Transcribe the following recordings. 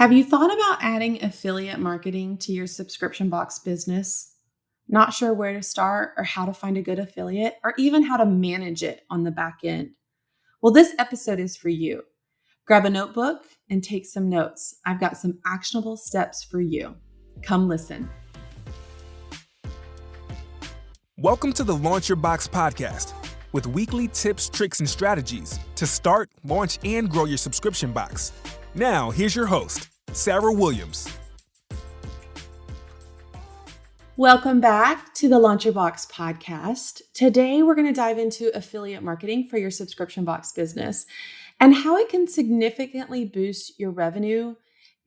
Have you thought about adding affiliate marketing to your subscription box business? Not sure where to start or how to find a good affiliate or even how to manage it on the back end? Well, this episode is for you. Grab a notebook and take some notes. I've got some actionable steps for you. Come listen. Welcome to the Launch Your Box podcast with weekly tips, tricks, and strategies to start, launch, and grow your subscription box. Now, here's your host, Sarah Williams. Welcome back to the Launch Your Box podcast. Today, we're going to dive into affiliate marketing for your subscription box business and how it can significantly boost your revenue,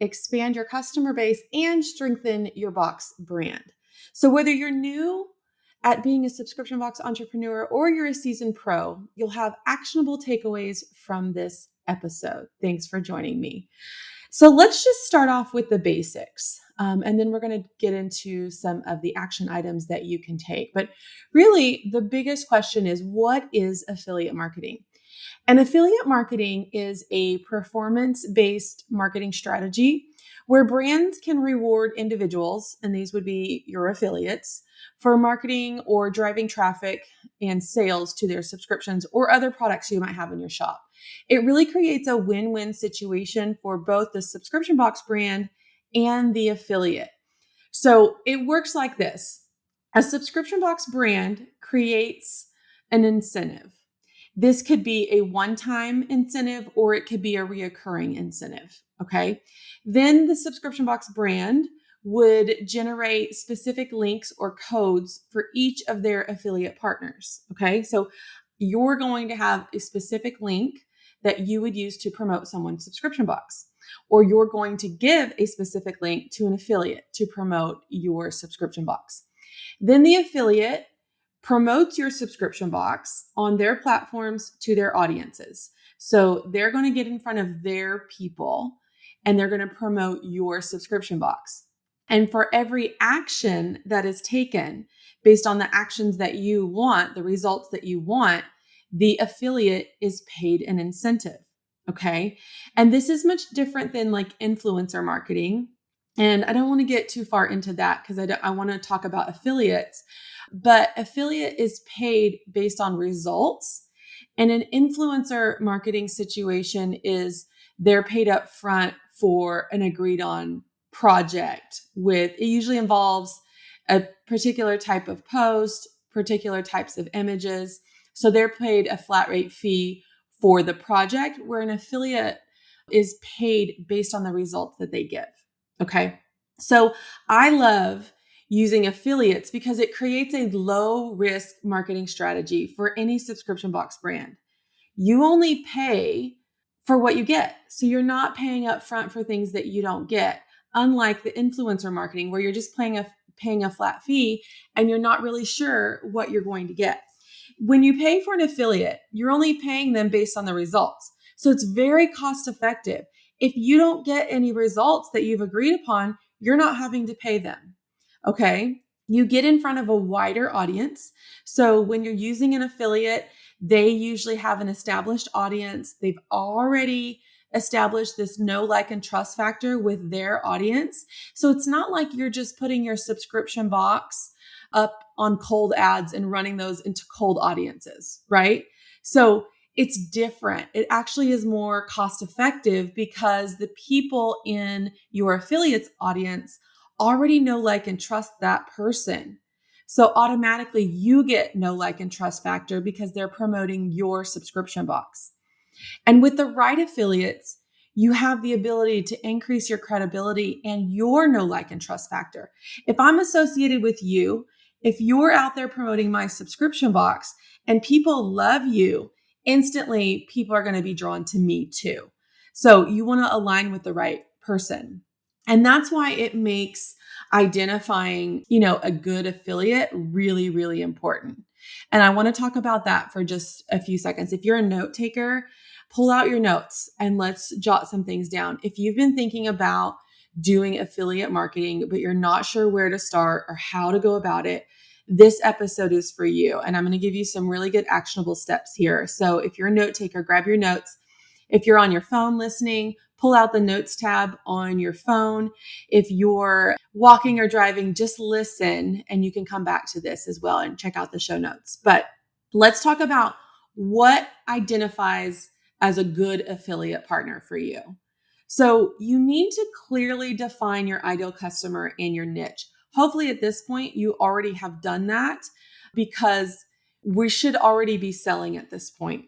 expand your customer base, and strengthen your box brand. So whether you're new at being a subscription box entrepreneur or you're a seasoned pro, you'll have actionable takeaways from this episode. Thanks for joining me. So let's just start off with the basics. And then we're going to get into some of the action items that you can take. But really, the biggest question is, what is affiliate marketing? And affiliate marketing is a performance-based marketing strategy where brands can reward individuals, and these would be your affiliates, for marketing or driving traffic and sales to their subscriptions or other products you might have in your shop. It really creates a win-win situation for both the subscription box brand and the affiliate. So it works like this. A subscription box brand creates an incentive. This could be a one-time incentive or it could be a reoccurring incentive, okay? Then the subscription box brand would generate specific links or codes for each of their affiliate partners, okay? So you're going to have a specific link that you would use to promote someone's subscription box, or you're going to give a specific link to an affiliate to promote your subscription box. Then the affiliate promotes your subscription box on their platforms to their audiences. So they're going to get in front of their people and they're going to promote your subscription box. And for every action that is taken based on the actions that you want, the results that you want, the affiliate is paid an incentive. Okay. And this is much different than like influencer marketing. And I don't want to get too far into that because I want to talk about affiliates. But affiliate is paid based on results. And an influencer marketing situation is they're paid up front for an agreed on project it usually involves a particular type of post, particular types of images. So they're paid a flat rate fee for the project, where an affiliate is paid based on the results that they give. Okay. So I love using affiliates because it creates a low risk marketing strategy for any subscription box brand. You only pay for what you get. So you're not paying up front for things that you don't get, unlike the influencer marketing where you're just paying a flat fee and you're not really sure what you're going to get. When you pay for an affiliate, you're only paying them based on the results. So it's very cost effective. If you don't get any results that you've agreed upon, you're not having to pay them. Okay. You get in front of a wider audience. So when you're using an affiliate, they usually have an established audience. They've already established this know, like, and trust factor with their audience. So it's not like you're just putting your subscription box up on cold ads and running those into cold audiences, right? So it's different. It actually is more cost effective because the people in your affiliate's audience already know, like, and trust that person. So automatically you get know, like, and trust factor because they're promoting your subscription box. And with the right affiliates, you have the ability to increase your credibility and your know, like, and trust factor. If I'm associated with you, if you're out there promoting my subscription box and people love you, instantly people are going to be drawn to me too. So you want to align with the right person. And that's why it makes identifying, a good affiliate really, really important. And I want to talk about that for just a few seconds. If you're a note taker, pull out your notes and let's jot some things down. If you've been thinking about doing affiliate marketing, but you're not sure where to start or how to go about it, this episode is for you. And I'm going to give you some really good actionable steps here. So if you're a note taker, grab your notes. If you're on your phone listening, pull out the notes tab on your phone. If you're walking or driving, just listen and you can come back to this as well and check out the show notes. But let's talk about what identifies as a good affiliate partner for you. So you need to clearly define your ideal customer and your niche. Hopefully at this point, you already have done that because we should already be selling at this point.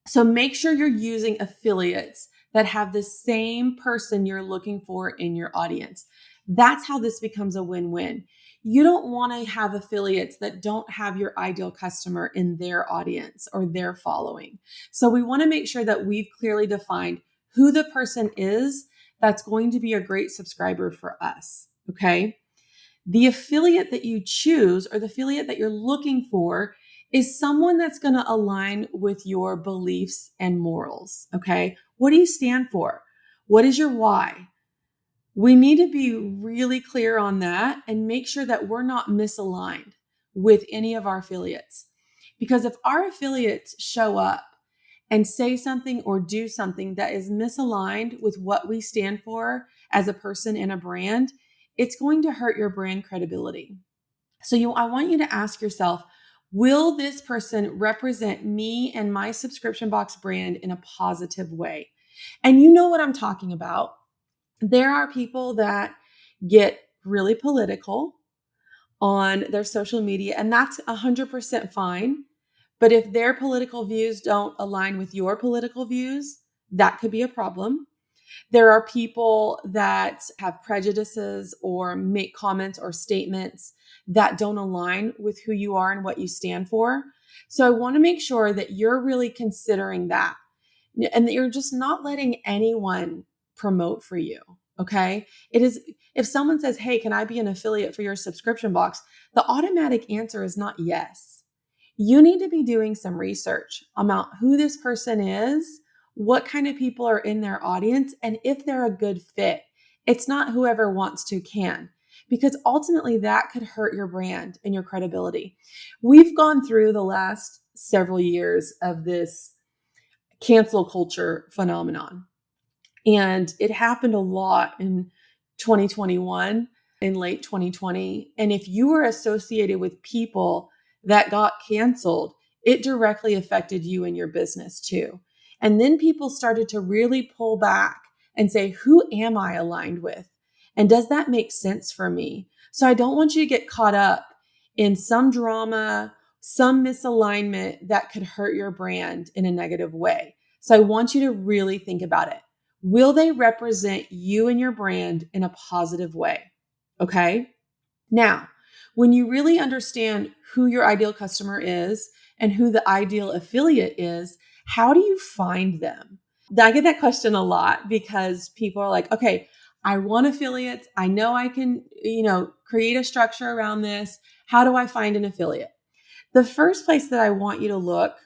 So make sure you're using affiliates that have the same person you're looking for in your audience. That's how this becomes a win-win. You don't want to have affiliates that don't have your ideal customer in their audience or their following. So we want to make sure that we've clearly defined who the person is that's going to be a great subscriber for us, okay? The affiliate that you choose or the affiliate that you're looking for is someone that's going to align with your beliefs and morals, okay? What do you stand for? What is your why? We need to be really clear on that and make sure that we're not misaligned with any of our affiliates. Because if our affiliates show up and say something or do something that is misaligned with what we stand for as a person and a brand, it's going to hurt your brand credibility. So I want you to ask yourself, will this person represent me and my subscription box brand in a positive way? And you know what I'm talking about. There are people that get really political on their social media, and that's 100% fine. But if their political views don't align with your political views, that could be a problem. There are people that have prejudices or make comments or statements that don't align with who you are and what you stand for. So I want to make sure that you're really considering that and that you're just not letting anyone promote for you. Okay. It is, if someone says, hey, can I be an affiliate for your subscription box? The automatic answer is not yes. You need to be doing some research about who this person is, what kind of people are in their audience, and if they're a good fit. It's not whoever wants to can, because ultimately that could hurt your brand and your credibility. We've gone through the last several years of this cancel culture phenomenon. And it happened a lot in 2021, in late 2020. And if you were associated with people that got canceled, it directly affected you and your business too. And then people started to really pull back and say, who am I aligned with? And does that make sense for me? So I don't want you to get caught up in some drama, some misalignment that could hurt your brand in a negative way. So I want you to really think about it. Will they represent you and your brand in a positive way? Okay. Now, when you really understand who your ideal customer is and who the ideal affiliate is, how do you find them? I get that question a lot because people are like, okay, I want affiliates. I know I can, create a structure around this. How do I find an affiliate? The first place that I want you to look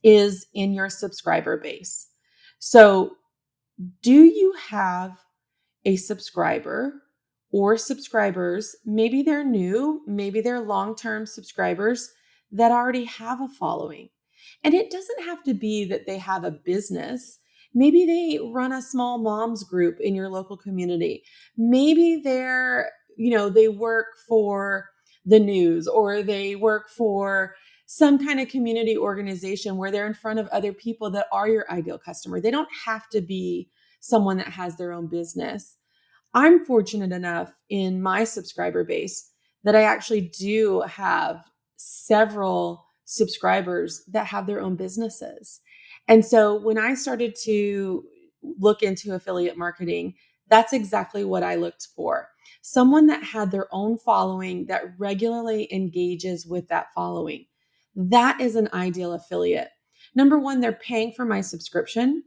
is in your subscriber base. So do you have a subscriber or subscribers? Maybe they're new, maybe they're long-term subscribers that already have a following. And it doesn't have to be that they have a business. Maybe they run a small moms group in your local community. Maybe they work for the news, or they work for some kind of community organization where they're in front of other people that are your ideal customer. They don't have to be someone that has their own business. I'm fortunate enough in my subscriber base that I actually do have several subscribers that have their own businesses. And so when I started to look into affiliate marketing, that's exactly what I looked for. Someone that had their own following that regularly engages with that following. That is an ideal affiliate. Number one, they're paying for my subscription.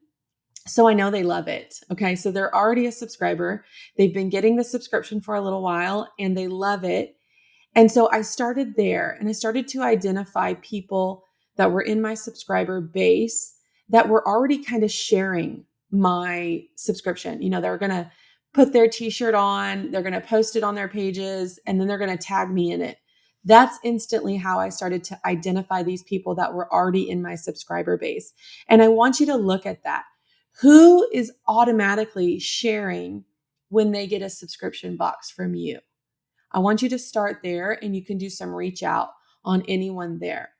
So I know they love it. Okay. So they're already a subscriber. They've been getting the subscription for a little while and they love it. And so I started there and I started to identify people that were in my subscriber base that were already kind of sharing my subscription. They're going to put their t-shirt on, they're going to post it on their pages, and then they're going to tag me in it. That's instantly how I started to identify these people that were already in my subscriber base. And I want you to look at that. Who is automatically sharing when they get a subscription box from you? I want you to start there, and you can do some reach out on anyone there.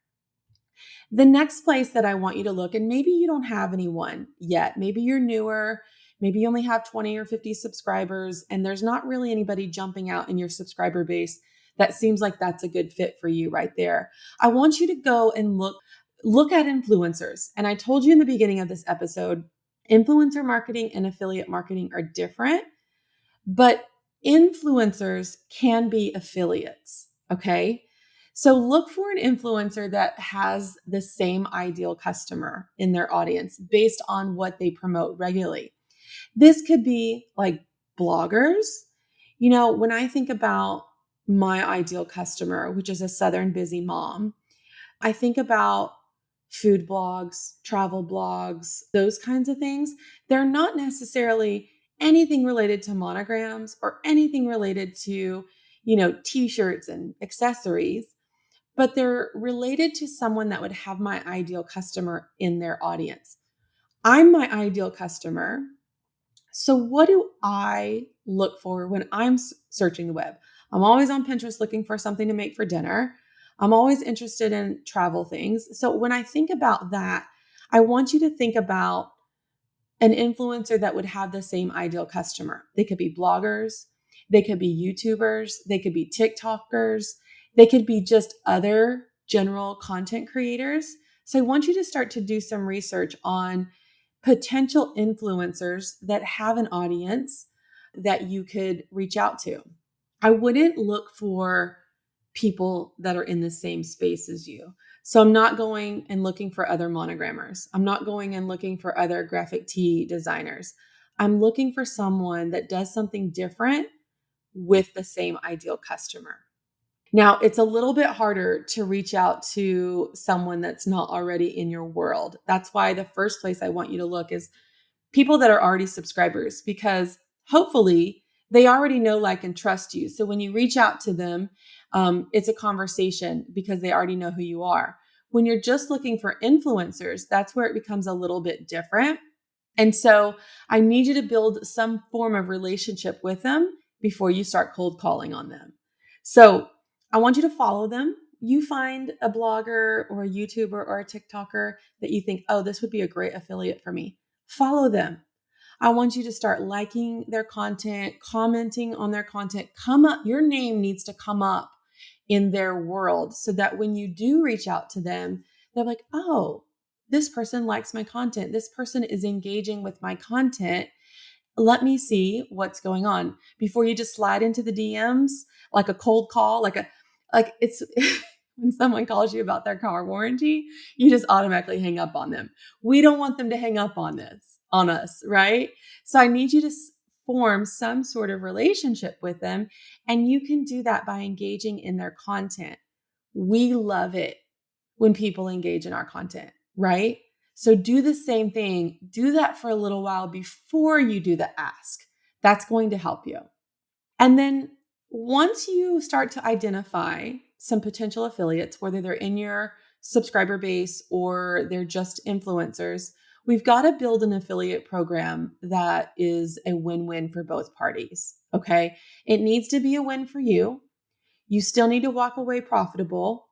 The next place that I want you to look, and maybe you don't have anyone yet, maybe you're newer, maybe you only have 20 or 50 subscribers, and there's not really anybody jumping out in your subscriber base that seems like that's a good fit for you right there. I want you to go and look at influencers. And I told you in the beginning of this episode, influencer marketing and affiliate marketing are different, but influencers can be affiliates, okay? So look for an influencer that has the same ideal customer in their audience based on what they promote regularly. This could be like bloggers. When I think about my ideal customer, which is a Southern busy mom, I think about food blogs, travel blogs, those kinds of things. They're not necessarily anything related to monograms or anything related to, t-shirts and accessories, but they're related to someone that would have my ideal customer in their audience. I'm my ideal customer. So what do I look for when I'm searching the web? I'm always on Pinterest looking for something to make for dinner. I'm always interested in travel things. So when I think about that, I want you to think about an influencer that would have the same ideal customer. They could be bloggers, they could be YouTubers, they could be TikTokers, they could be just other general content creators. So I want you to start to do some research on potential influencers that have an audience that you could reach out to. I wouldn't look for people that are in the same space as you. So I'm not going and looking for other monogrammers. I'm not going and looking for other graphic tee designers. I'm looking for someone that does something different with the same ideal customer. Now, it's a little bit harder to reach out to someone that's not already in your world. That's why the first place I want you to look is people that are already subscribers, because hopefully they already know, like, and trust you. So when you reach out to them, it's a conversation because they already know who you are. When you're just looking for influencers, that's where it becomes a little bit different. And so I need you to build some form of relationship with them before you start cold calling on them. So I want you to follow them. You find a blogger or a YouTuber or a TikToker that you think, oh, this would be a great affiliate for me. Follow them. I want you to start liking their content, commenting on their content. Come up, your name needs to come up in their world so that when you do reach out to them, they're like, oh, this person likes my content. This person is engaging with my content. Let me see what's going on before you just slide into the DMs like a cold call, like it's when someone calls you about their car warranty, you just automatically hang up on them. We don't want them to hang up on us, right? So I need you to form some sort of relationship with them, and you can do that by engaging in their content. We love it when people engage in our content, right? So do the same thing. Do that for a little while before you do the ask. That's going to help you. And then once you start to identify some potential affiliates, whether they're in your subscriber base or they're just influencers, we've got to build an affiliate program that is a win-win for both parties. Okay. It needs to be a win for you. You still need to walk away profitable,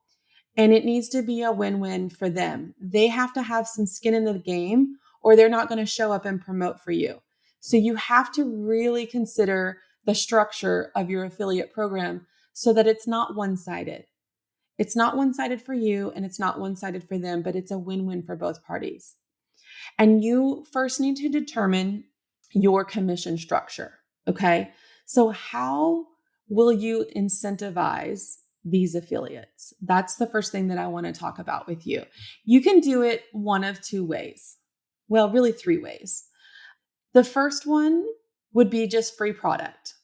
and it needs to be a win-win for them. They have to have some skin in the game, or they're not going to show up and promote for you. So you have to really consider the structure of your affiliate program so that it's not one-sided. It's not one-sided for you and it's not one-sided for them, but it's a win-win for both parties. And you first need to determine your commission structure. Okay. So how will you incentivize these affiliates? That's the first thing that I want to talk about with you. You can do it one of two ways. Well, really three ways. The first one would be just free product.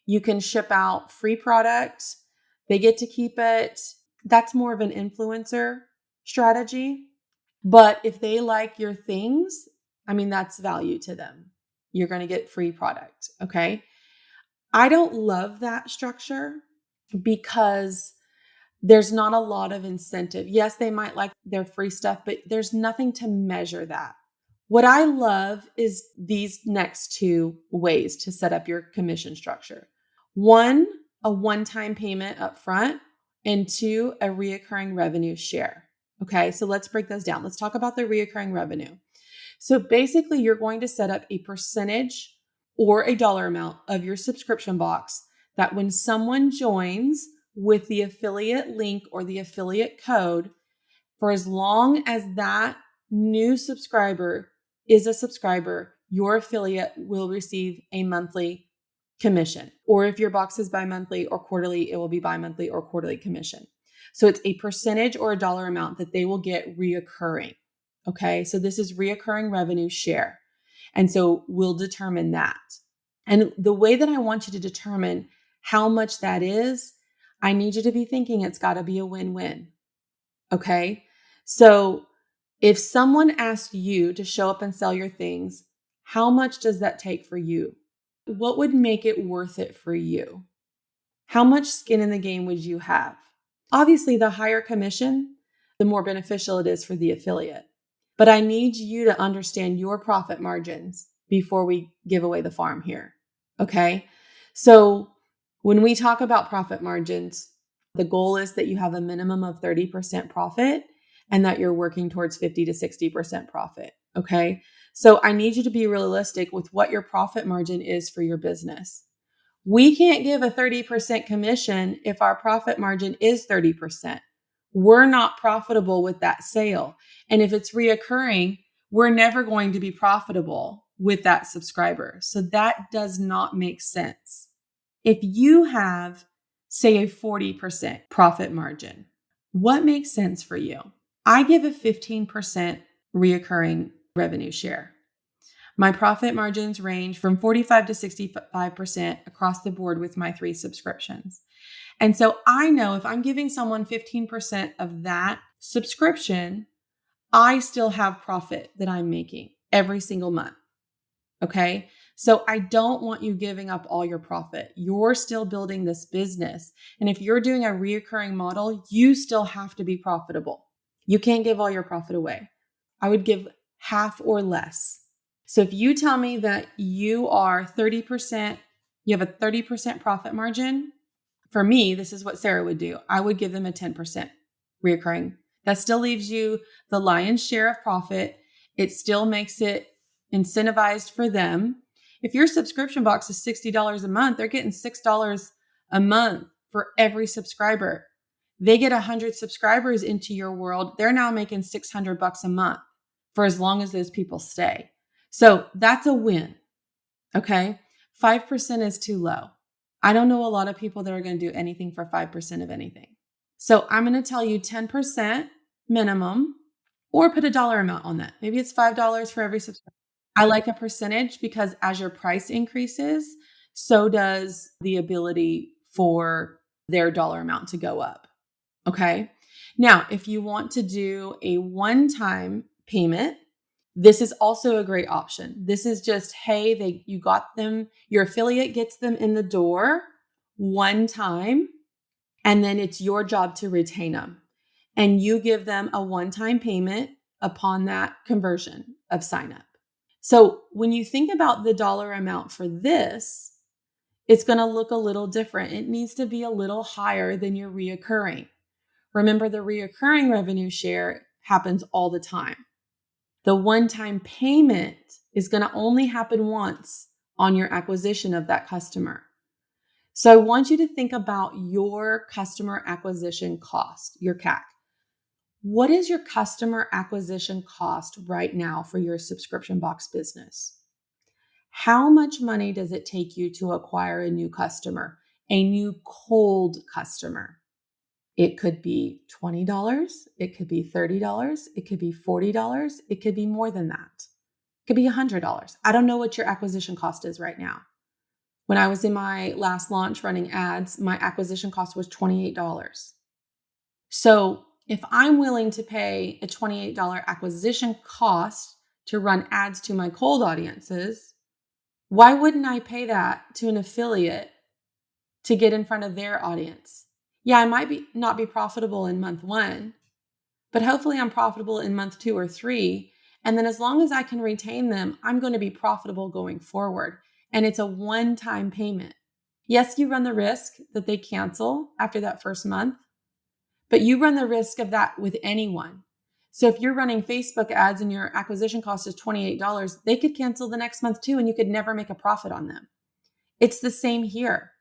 You can ship out free product. They get to keep it. That's more of an influencer strategy. But if they like your things, that's value to them. You're going to get free product. Okay. I don't love that structure because there's not a lot of incentive. Yes, they might like their free stuff, but there's nothing to measure that. What I love is these next two ways to set up your commission structure. One, a one-time payment up front, and two, a reoccurring revenue share. Okay, so let's break those down. Let's talk about the reoccurring revenue. So basically, you're going to set up a percentage or a dollar amount of your subscription box that when someone joins with the affiliate link or the affiliate code, for as long as that new subscriber is a subscriber, your affiliate will receive a monthly commission. Or if your box is bi-monthly or quarterly, it will be bi-monthly or quarterly commission. So it's a percentage or a dollar amount that they will get reoccurring. Okay, so this is reoccurring revenue share. And so we'll determine that. And the way that I want you to determine how much that is, I need you to be thinking it's got to be a win-win. Okay, so if someone asked you to show up and sell your things, how much does that take for you? What would make it worth it for you? How much skin in the game would you have? Obviously, the higher commission, the more beneficial it is for the affiliate. But I need you to understand your profit margins before we give away the farm here. Okay? So when we talk about profit margins, the goal is that you have a minimum of 30% profit and that you're working towards 50 to 60% profit. Okay? So I need you to be realistic with what your profit margin is for your business. We can't give a 30% commission if our profit margin is 30%. We're not profitable with that sale. And if it's reoccurring, we're never going to be profitable with that subscriber. So that does not make sense. If you have, say, a 40% profit margin, what makes sense for you? I give a 15% reoccurring revenue share. My profit margins range from 45 to 65% across the board with my 3 subscriptions. And so I know if I'm giving someone 15% of that subscription, I still have profit that I'm making every single month. Okay. So I don't want you giving up all your profit. You're still building this business. And if you're doing a reoccurring model, you still have to be profitable. You can't give all your profit away. I would give half or less. So if you tell me that you are 30%, you have a 30% profit margin, for me, this is what Sarah would do. I would give them a 10% reoccurring. That still leaves you the lion's share of profit. It still makes it incentivized for them. If your subscription box is $60 a month, they're getting $6 a month for every subscriber. They get 100 subscribers into your world. They're now making $600 a month for as long as those people stay. So that's a win. Okay. 5% is too low. I don't know a lot of people that are going to do anything for 5% of anything. So I'm going to tell you 10% minimum or put a dollar amount on that. Maybe it's $5 for every subscriber. I like a percentage because as your price increases, so does the ability for their dollar amount to go up. Okay. Now, if you want to do a one-time payment, this is also a great option. This is just, hey, you got them, your affiliate gets them in the door one time, and then it's your job to retain them. And you give them a one-time payment upon that conversion of sign up. So when you think about the dollar amount for this, it's going to look a little different. It needs to be a little higher than your reoccurring. Remember, the reoccurring revenue share happens all the time. The one-time payment is going to only happen once on your acquisition of that customer. So I want you to think about your customer acquisition cost, your CAC. What is your customer acquisition cost right now for your subscription box business? How much money does it take you to acquire a new customer, a new cold customer? It could be $20. It could be $30. It could be $40. It could be more than that. It could be $100. I don't know what your acquisition cost is right now. When I was in my last launch running ads, my acquisition cost was $28. So if I'm willing to pay a $28 acquisition cost to run ads to my cold audiences, why wouldn't I pay that to an affiliate to get in front of their audience? Yeah, I might not be profitable in month 1, but hopefully I'm profitable in month 2 or 3. And then as long as I can retain them, I'm going to be profitable going forward. And it's a one-time payment. Yes, you run the risk that they cancel after that first month, but you run the risk of that with anyone. So if you're running Facebook ads and your acquisition cost is $28, they could cancel the next month too, and you could never make a profit on them. It's the same here.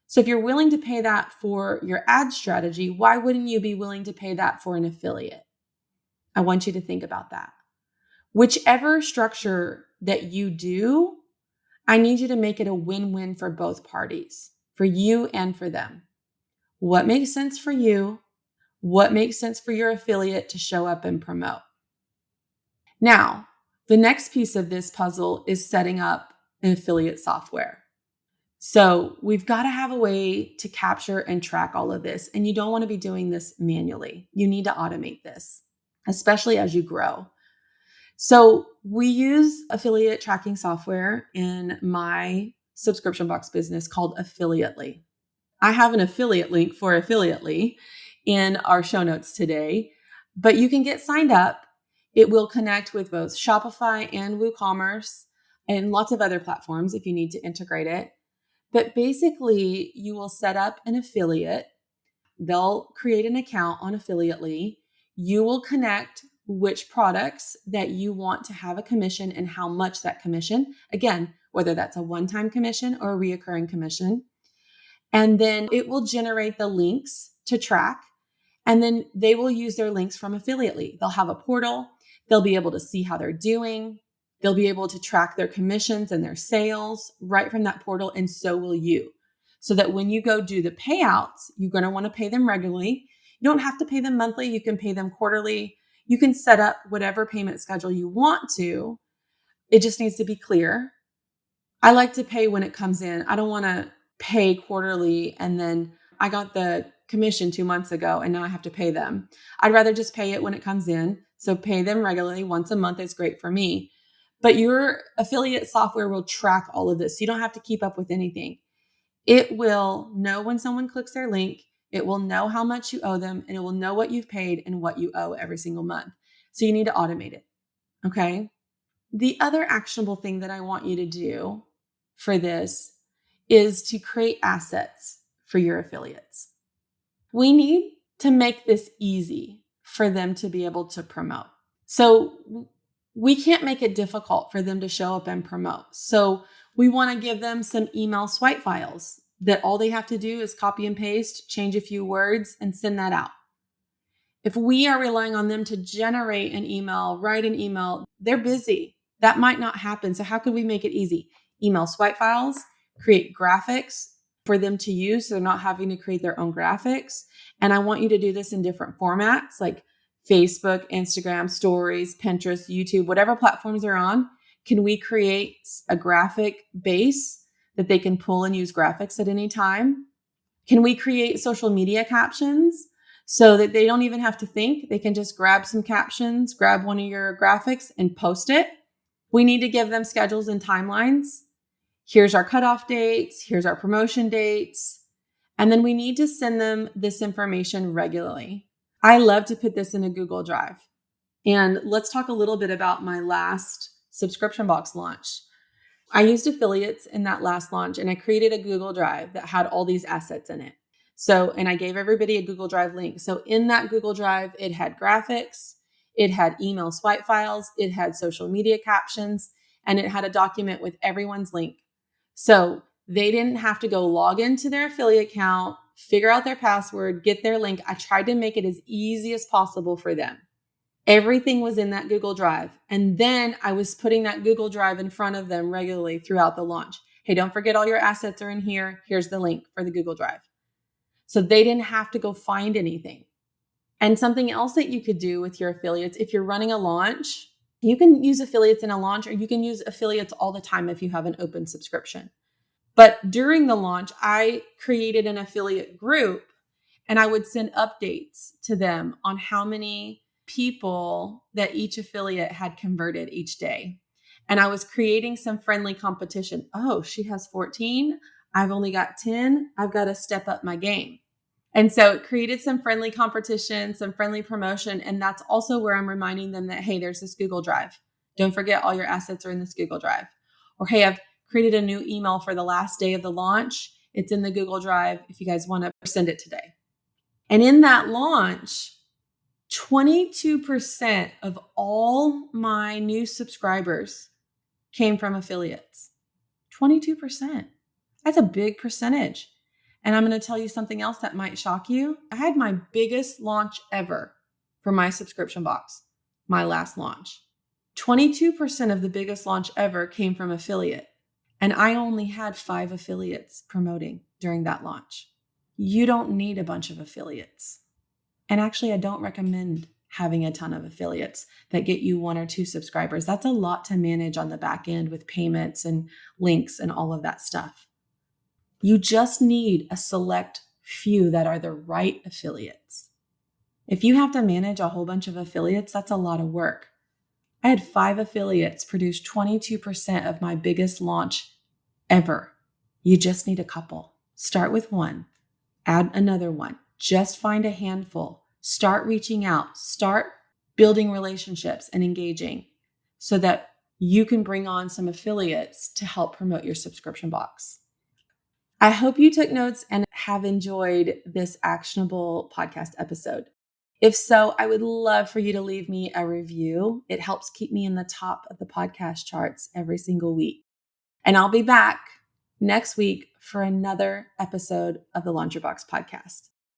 So if you're willing to pay that for your ad strategy, why wouldn't you be willing to pay that for an affiliate? I want you to think about that. Whichever structure that you do, I need you to make it a win-win for both parties, for you and for them. What makes sense for you? What makes sense for your affiliate to show up and promote? Now, the next piece of this puzzle is setting up an affiliate software. So we've got to have a way to capture and track all of this. And you don't want to be doing this manually. You need to automate this, especially as you grow. So we use affiliate tracking software in my subscription box business called Affiliately. I have an affiliate link for Affiliately in our show notes today, but you can get signed up. It will connect with both Shopify and WooCommerce and lots of other platforms if you need to integrate it. But basically, you will set up an affiliate. They'll create an account on Affiliately. You will connect which products that you want to have a commission and how much that commission, again, whether that's a one-time commission or a reoccurring commission. And then it will generate the links to track. And then they will use their links from Affiliately. They'll have a portal. They'll be able to see how they're doing. They'll be able to track their commissions and their sales right from that portal. And so will you. So that when you go do the payouts, you're going to want to pay them regularly. You don't have to pay them monthly. You can pay them quarterly. You can set up whatever payment schedule you want to. It just needs to be clear. I like to pay when it comes in. I don't want to pay quarterly and then I got the commission 2 months ago and now I have to pay them. I'd rather just pay it when it comes in. So pay them regularly once a month is great for me. But your affiliate software will track all of this. You don't have to keep up with anything. It will know when someone clicks their link. It will know how much you owe them, and it will know what you've paid and what you owe every single month. So you need to automate it. Okay. The other actionable thing that I want you to do for this is to create assets for your affiliates. We need to make this easy for them to be able to promote. So we can't make it difficult for them to show up and promote. So we want to give them some email swipe files that all they have to do is copy and paste, change a few words, and send that out. If we are relying on them to generate an email, write an email, they're busy. That might not happen. So how could we make it easy? Email swipe files, create graphics for them to use so they're not having to create their own graphics. And I want you to do this in different formats like Facebook, Instagram, Stories, Pinterest, YouTube, whatever platforms they're on. Can we create a graphic base that they can pull and use graphics at any time? Can we create social media captions so that they don't even have to think? They can just grab some captions, grab one of your graphics and post it. We need to give them schedules and timelines. Here's our cutoff dates. Here's our promotion dates. And then we need to send them this information regularly. I love to put this in a Google Drive. And let's talk a little bit about my last subscription box launch. I used affiliates in that last launch and I created a Google Drive that had all these assets in it. So, and I gave everybody a Google Drive link. So in that Google Drive, it had graphics, it had email swipe files, it had social media captions, and it had a document with everyone's link. So they didn't have to go log into their affiliate account, figure out their password, get their link. I tried to make it as easy as possible for them. Everything was in that Google Drive. And then I was putting that Google Drive in front of them regularly throughout the launch. Hey, don't forget all your assets are in here. Here's the link for the Google Drive. So they didn't have to go find anything. And something else that you could do with your affiliates, if you're running a launch, you can use affiliates in a launch, or you can use affiliates all the time if you have an open subscription. But during the launch, I created an affiliate group and I would send updates to them on how many people that each affiliate had converted each day. And I was creating some friendly competition. Oh, she has 14. I've only got 10. I've got to step up my game. And so it created some friendly competition, some friendly promotion. And that's also where I'm reminding them that, hey, there's this Google Drive. Don't forget all your assets are in this Google Drive. Or, hey, I've created a new email for the last day of the launch. It's in the Google Drive if you guys want to send it today. And in that launch, 22% of all my new subscribers came from affiliates. 22%. That's a big percentage. And I'm going to tell you something else that might shock you. I had my biggest launch ever for my subscription box, my last launch. 22% of the biggest launch ever came from affiliate. And I only had 5 affiliates promoting during that launch. You don't need a bunch of affiliates. And actually, I don't recommend having a ton of affiliates that get you 1 or 2 subscribers. That's a lot to manage on the back end with payments and links and all of that stuff. You just need a select few that are the right affiliates. If you have to manage a whole bunch of affiliates, that's a lot of work. I had 5 affiliates produce 22% of my biggest launch ever. You just need a couple. Start with 1, add another one. Just find a handful. Start reaching out. Start building relationships and engaging so that you can bring on some affiliates to help promote your subscription box. I hope you took notes and have enjoyed this actionable podcast episode. If so, I would love for you to leave me a review. It helps keep me in the top of the podcast charts every single week. And I'll be back next week for another episode of the Launch Your Box podcast.